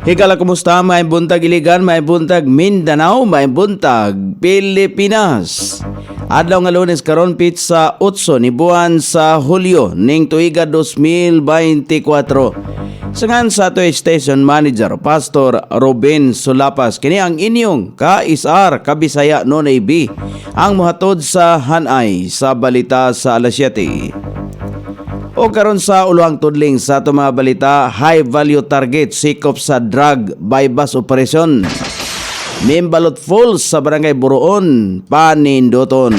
Higala, kumusta? May buntag Iligan, may buntag Mindanao, may buntag Pilipinas. Adlaw nga Lunes karon sa 8 ni buwan sa Hulyo ning tuiga 2024. Sangan sa ato station manager Pastor Ruben Sulapas, kini ang inyong ka-isar kabisaya no AB ang muhatod sa hanay sa balita sa alas 7. O karon sa uluhang tudling sa ato mga balita, high value target sikop sa drug bypass operation. Mimbalot Falls sa Barangay Buroon, paninduton.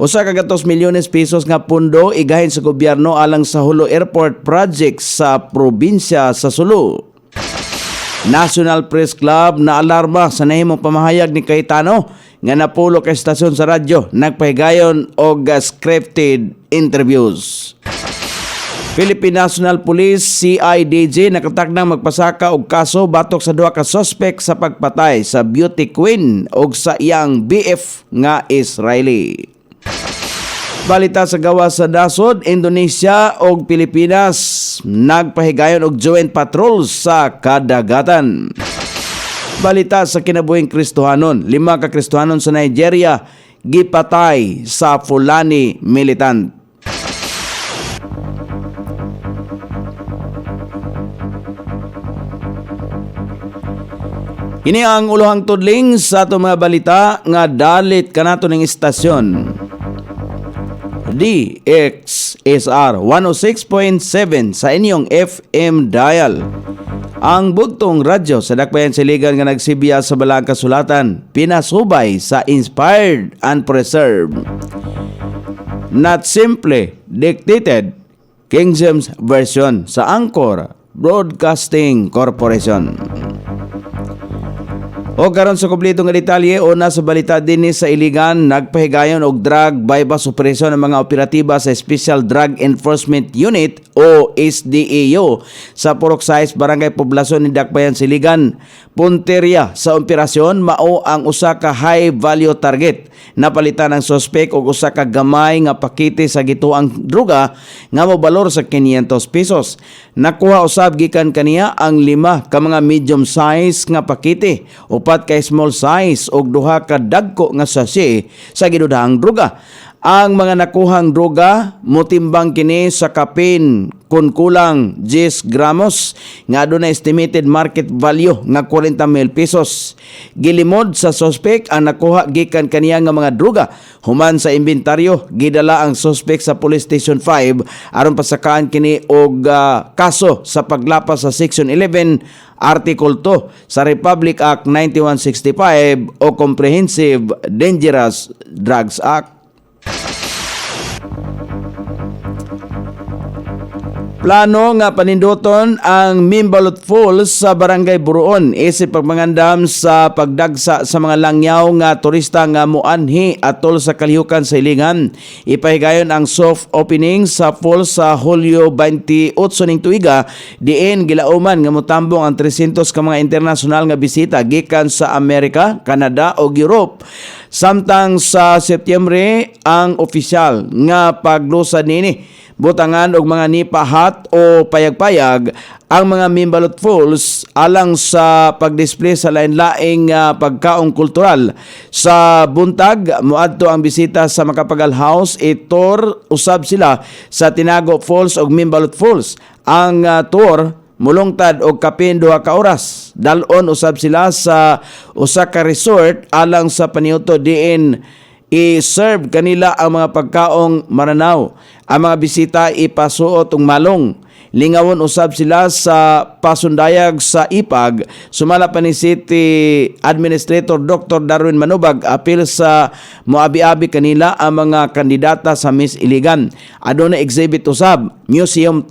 Usa ka 2 milyones pesos nga pundo igahin sa gobyerno alang sa Hulo Airport Project sa probinsya sa Sulu. National Press Club na alarma sa nahimong pamahayag ni Cayetano nga napulo ka estasyon sa radyo nagpahigayon og scripted interviews. Philippine National Police CIDG nakatakdang magpasaka og kaso batok sa duha ka suspect sa pagpatay sa beauty queen og sa iyang BF nga Israeli. Balita sa gawas sa nasod, Indonesia og Pilipinas nagpahigayon og joint patrols sa kadagatan. Balita sa kinabuhing Kristohanon, 5 ka Kristohanon sa Nigeria gipatay sa Fulani militant. Ini ang uluhang tudling sa ato mga balita nga dalit kanato ning istasyon. DXSR 106.7 sa inyong FM dial. Ang bugtong radyo sa dakbayan siligan nga nagsibiya sa balang kasulatan, pinasubay sa inspired and preserved. Not simply dictated, King James Version sa Anchor Broadcasting Corporation. O karon sa kumpleto nga detalye, una sa balita dinhi sa Iligan, nagpahigayon og drug bypass operation ng mga operatiba sa Special Drug Enforcement Unit o SDEU sa Purok Size, Barangay Poblasyon ni Dakbayan, Siligan. Punteriya sa operasyon mao ang usa ka high value target. Napalitan ng suspect og usa ka gamay nga pakete sa gituang druga nga mobalor sa 500 pesos. Nakuha usab gikan kaniya ang 5 ka mga medium size nga pakete, 4 ka small size ug 2 ka dagko nga sachet sa ginudahang druga. Ang mga nakuhang droga motimbang kini sa kapin kun kulang 10 gramos nga adunay estimated market value nga 40,000 pesos. Gilimod sa suspect ang nakuha gikan kaniya nga mga droga. Human sa inventaryo, gidala ang suspect sa Police Station 5 aron pasakaan kini og kaso sa paglapas sa Section 11 Article 2 sa Republic Act 9165 o Comprehensive Dangerous Drugs Act. Plano nga paninduton ang Mimbalot Falls sa Barangay Buroon isip pagmangandam sa pagdagsa sa mga langyaw nga turista nga muanhi atol sa kalihukan sa Iligan. Ipahigayon ang soft opening sa falls sa Hulyo 28 ning tuiga, diin gilauman nga motambong ang 300 ka mga internasyonal nga bisita gikan sa Amerika, Canada ug Europe. Samtang sa Setyembre ang opisyal nga paglusad nini. Butangan og mga nipahat o payag-payag ang mga Mimbalot Falls alang sa pagdisplay sa lain-laing pagkaong kultural. Sa buntag, muadto ang bisita sa Makapagal House, tour usab sila sa Tinago Falls ug Mimbalot Falls. Ang tour mulungtad og kapin 2 ka oras. Dalon usab sila sa usa ka resort alang sa paniuto diin i-serve kanila ang mga pagkaong maranaw. Ang mga bisita ipasuot og malong. Lingawon usab sila sa pasundayag sa ipag. Sumala pa ni City Administrator Dr. Darwin Manubag apil sa moabi-abi kanila ang mga kandidata sa Miss Iligan. Aduna exhibit usab, museum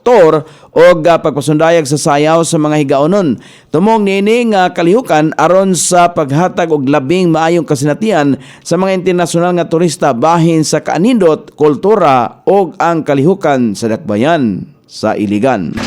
tour o pagpasundayag sa sayaw sa mga higaonon. Tumong nini nga kalihukan aron sa paghatag og labing maayong kasinatian sa mga internasyonal nga turista bahin sa kaanindot, kultura o ang kalihukan sa dakbayan sa Iligan.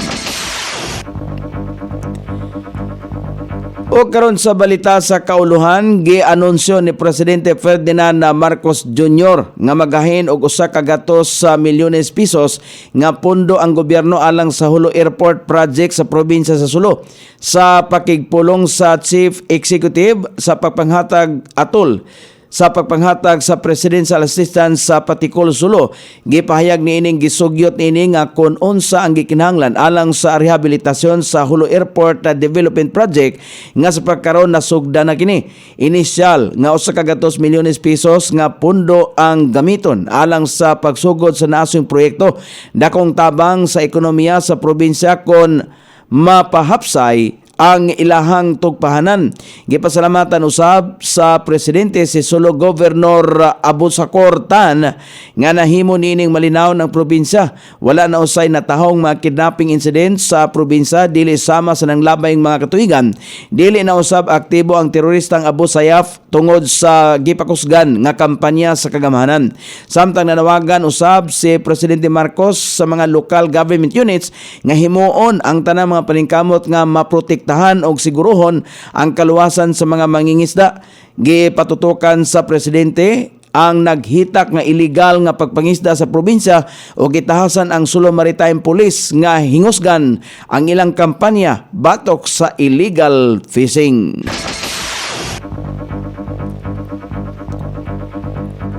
O karon sa balita sa kauluhan, gi-anunsyo ni Presidente Ferdinand Marcos Jr. nga magahin og usa ka gatos sa milyones pisos nga pondo ang gobyerno alang sa Hulo Airport Project sa probinsya sa Sulo sa pakigpulong sa Chief Executive sa pagpanghatag atol sa pagpanghatag sa Presidential Assistance sa Patikol Sulo. Gipahayag niining gisugyot niini nga kun unsa ang gikinahanglan alang sa rehabilitasyon sa Hulo Airport Development Project nga sa pagkaron nasugda na kini. Inisyal nga usa ka gatos milyones pisos nga pundo ang gamiton alang sa pagsugod sa nasong proyekto. Dakong tabang sa ekonomiya sa probinsya kon mapahapsay ang ilahang tugpahanan. Gipasalamatan usab sa presidente si Sulo Governor Abu Sakor Tan nga nahimo niining malinaw ng probinsya. Wala na usay natahong mga kidnapping incident sa probinsya dili sama sa nanglabayng mga katuigan. Dili na usab aktibo ang teroristang Abu Sayyaf tungod sa gipakusgan nga kampanya sa kagamahanan. Samtang nanawagan usab si Presidente Marcos sa mga local government units nga himuon ang tanang mga paningkamot nga maprotektahan og siguruhon ang kaluwasan sa mga mangingisda. Gipatutukan sa presidente ang naghitak nga illegal nga pagpangisda sa probinsya o gitahasan ang Sulo Maritime Police nga hingusgan ang ilang kampanya batok sa illegal fishing.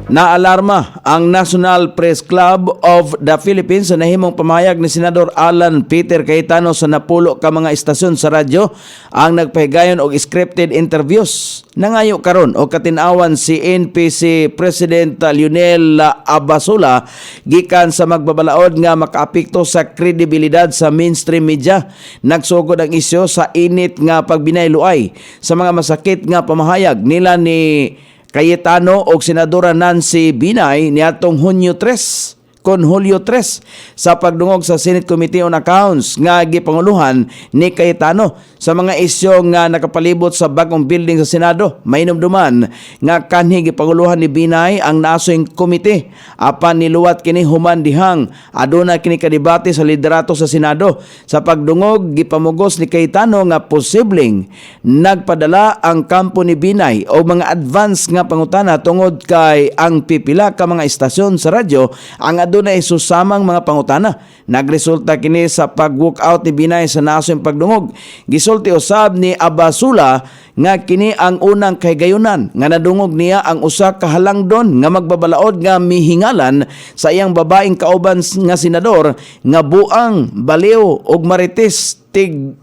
Naalarma ang National Press Club of the Philippines sa nahimong pamahayag ni Senador Alan Peter Cayetano sa napulo ka mga istasyon sa radyo ang nagpahigayon og scripted interviews. Nangayo karon o katinawan si NPC President Lionel Abasula gikan sa magbabalaod nga makaapekto sa kredibilidad sa mainstream media. Nagsugod ang isyu sa init nga pagbinayluay sa mga masakit nga pamahayag nila ni Cayetano og Senadora Nancy Binay niadtong Hulyo 3 sa pagdungog sa Senate Committee on Accounts nga gipanguluhan ni Cayetano sa mga isyu nga nakapalibot sa bagong building sa Senado. Mainumduman nga kanhi gipanguluhan ni Binay ang nasoing komite apan niluwat kini human dihang aduna kini kadebate sa liderato sa Senado. Sa pagdungog gipamugos ni Cayetano nga posibleng nagpadala ang kampo ni Binay o mga advance nga pangutana tungod kay ang pipila ka mga istasyon sa radyo ang adunay susamang mga pangutana. Nagresulta kini sa pag-walk out ni Binay sa nasong pagdungog. Gisulti usab ni Abasula nga kini ang unang kahigayunan nga nadungog niya ang usa ka halangdon nga magbabalaod nga mihingalan sa iyang babaeng kauban nga senador nga buang, baliw ug marites tig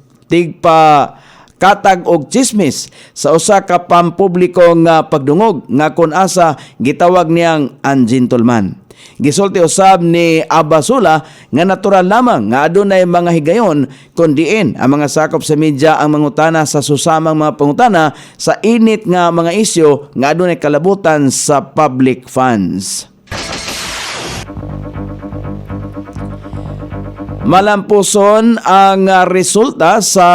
pa katag og chismis sa usa ka pampubliko nga pagdungog nga kun asa gitawag niyang ungentleman. Gisulti usab ni Abasula nga natural lamang nga adunay mga higayon kun diin ang mga sakop sa media ang mangutana sa susamang mga pangutana sa init nga mga isyu nga adunay kalabutan sa public funds. Malampuson ang resulta sa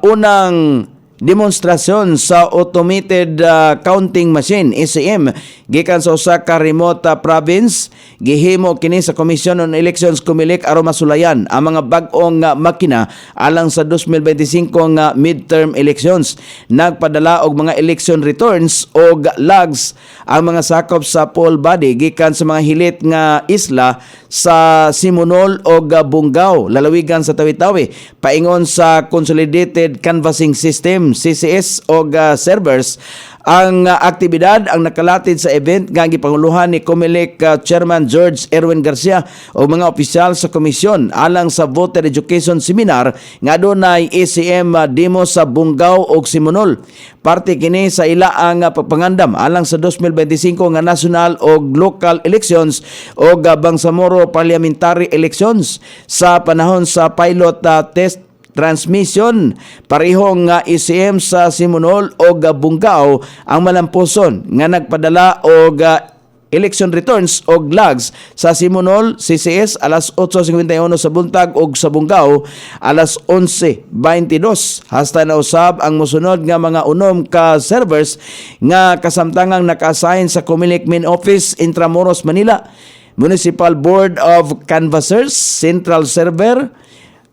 unang demonstrasyon sa automated counting machine ACM gikan sa usa ka remote province. Gihimo kini sa Commission on Elections Comelec aron masulayan ang mga bag-ong makina alang sa 2025 nga midterm elections. Nagpadala og mga election returns og logs ang mga sakop sa poll body gikan sa mga hilit nga isla sa Simonol og Bungaw, lalawigan sa Tawi-Tawi. Paingon sa Consolidated Canvassing System CCS og servers ang aktibidad ang nakalatid sa event nga gipanguluhan ni Comelec Chairman George Erwin Garcia o mga opisyal sa komisyon alang sa voter education seminar nga adunay ACM demo sa Bungaw ug Simonol. Parte kini sa ila ang pagpangandam alang sa 2025 nga national ug local elections ug Bangsamoro parliamentary elections sa panahon sa pilot test transmission. Parihong nga ECM sa Simonol o Bungaw ang malampuson nga nagpadala og election returns o logs sa Simonol CCS alas 8:51 sa buntag ug sa Bungaw alas 11:22. Hasta na usab ang mosunod nga mga unom ka servers nga kasamtangang naka-assign sa Comelec Main Office Intramuros, Manila, Municipal Board of Canvassers, Central Server,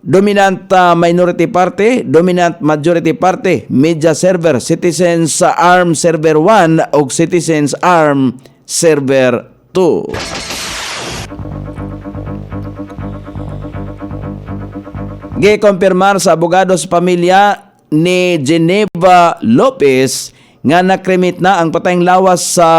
dominant minority party, dominant majority party, media server, Citizens Arm Server 1 ug Citizens Arm Server 2. Gikumpirmar sa abogado sa pamilya ni Geneva Lopez nga nakrimit na ang patayng lawas sa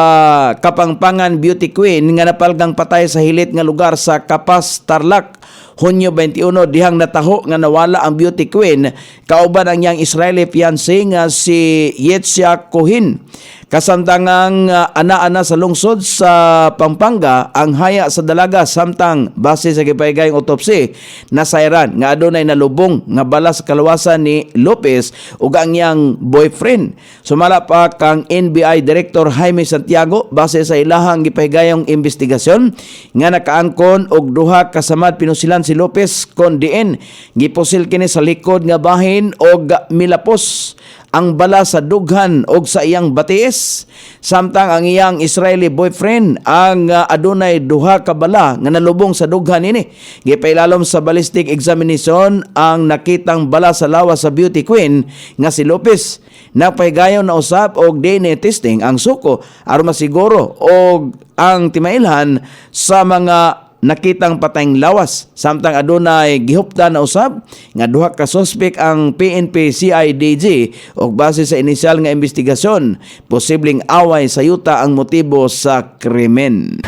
Kapangpangan Beauty Queen nga napalgang patay sa hilit nga lugar sa Kapas, Tarlac, Hunyo 21, dihang nataho nga nawala ang Beauty Queen kauban ang iyang Israeli fiancé nga si Yetzia Cohen. Kasamtangang ana-ana sa lungsod sa Pampanga ang haya sa dalaga samtang base sa gipahigayong autopsy nasayran nga adunay nalubong nga bala sa kalawasan ni Lopez ug ang iyang boyfriend. Sumala pa kang NBI Director Jaime Santiago base sa ilahang gipahigayong investigasyon nga nakaangkon og duha ka samad pinusilan si Lopez kon diin gipusil kini sa likod nga bahin og milapos ang bala sa dughan og sa iyang batiis samtang ang iyang Israeli boyfriend ang adunay duha ka bala nga nalubong sa dughan ini. Gipailalom sa ballistic examination ang nakitang bala sa lawas sa Beauty Queen nga si Lopez. Napahigayon na usab og DNA testing ang suko aron masiguro og ang timailhan sa mga nakitang patayng lawas samtang adunay gihuptan na usab nga duha ka suspek ang PNP CIDG ug base sa inisyal nga investigasyon posibleng away sa yuta ang motibo sa krimen.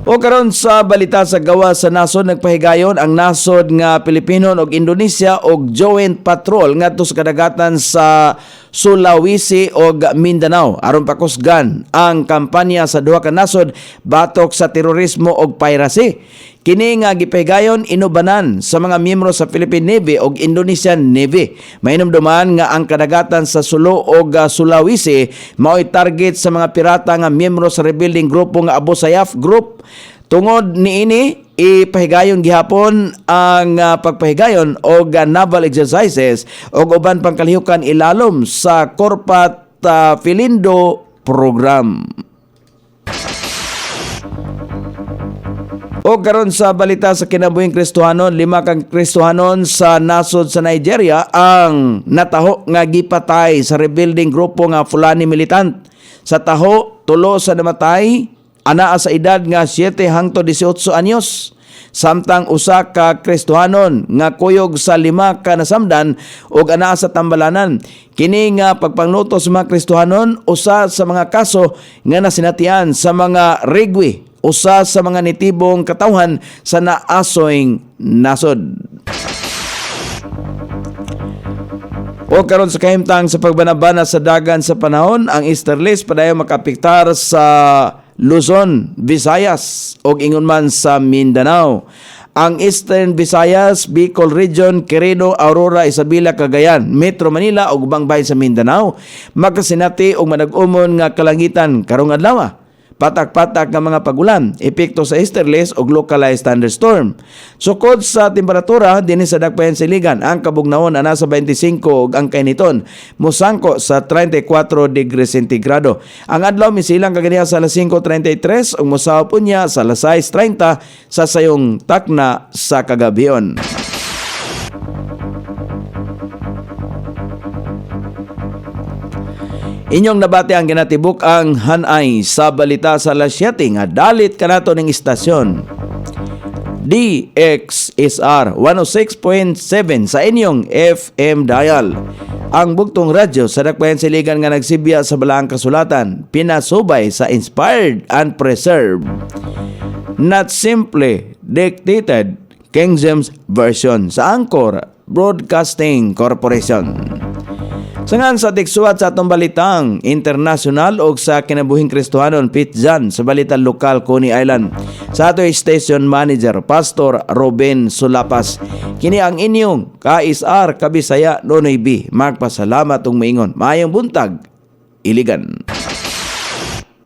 O karon sa balita sa gawa sa nasod, nagpahigayon ang nasod nga Pilipino ug Indonesia og joint patrol ngadto sa kadagatan sa Sulawesi ug Mindanao aron pakusgan ang kampanya sa duha ka nasod batok sa terorismo ug piracy. Kini nga gipahigayon inubanan sa mga miyembro sa Philippine Navy ug Indonesian Navy. Mainumduman nga ang kadagatan sa Sulu ug Sulawesi mao'y target sa mga pirata nga miyembro sa rebuilding grupo nga Abu Sayyaf Group. Tungod niini ipahigayon gihapon ang pagpahigayon og naval exercises ug uban pang kalihukan ilalom sa Corpat Filindo program. O karon sa balita sa kinabuhing Kristohanon, 5 kang Kristohanon sa nasod sa Nigeria ang nataho nga gipatay sa rebuilding grupo nga Fulani Militant. Sa taho, 3 sa namatay, anaa sa edad nga 7 hangtod 18 anyos. Samtang usa ka Kristohanon nga kuyog sa 5 ka nasamdan ug anaa sa tambalanan. Kini nga pagpangluto sa mga Kristohanon usa sa mga kaso nga nasinatian sa mga rigwi, usa sa mga nitibong katawhan sa naasoing nasod. O karon sa kahimtang sa pagbanabana sa dagan sa panahon, ang easterlies padayon makapiktar sa Luzon, Visayas ug ingon man sa Mindanao. Ang Eastern Visayas, Bicol Region, Quirino, Aurora, Isabela, Cagayan, Metro Manila ug ubang bahin sa Mindanao makasinati og manag-umon nga kalangitan karong adlaw. Patak-patak nga mga pagulan, epekto sa easterlies o localized thunderstorm. Sukod sa temperatura, dinhi sa Dagpayan Siligan, ang kabugnaon ana sa 25 ug ang kainiton mosangko sa 34 degrees centigrado. Ang adlaw misilang kaganiya sa alas 5:33 ug mosaw punya sa alas 6:30 sa sayong takna sa kagabion. Inyong nabati ang ginatibuk ang hanay sa balita sa alas 7 nga dalit kanato ning istasyon. DXSR 106.7 sa inyong FM dial. Ang bugtong radyo sa Dakbayan Siligan nga nagsibya sa balaang kasulatan, pinasubay sa inspired and preserved, not simply dictated King James Version sa Anchor Broadcasting Corporation. Sangan sa tiksuat sa atong balitang international o sa kinabuhing Kristohanon Pitjan sa balitang lokal Coney Island. Sa ato station manager Pastor Ruben Sulapas. Kini ang inyong KSR Kabisaya Nonoy B. Magpasalamat ug maingon. Maayong buntag, Iligan.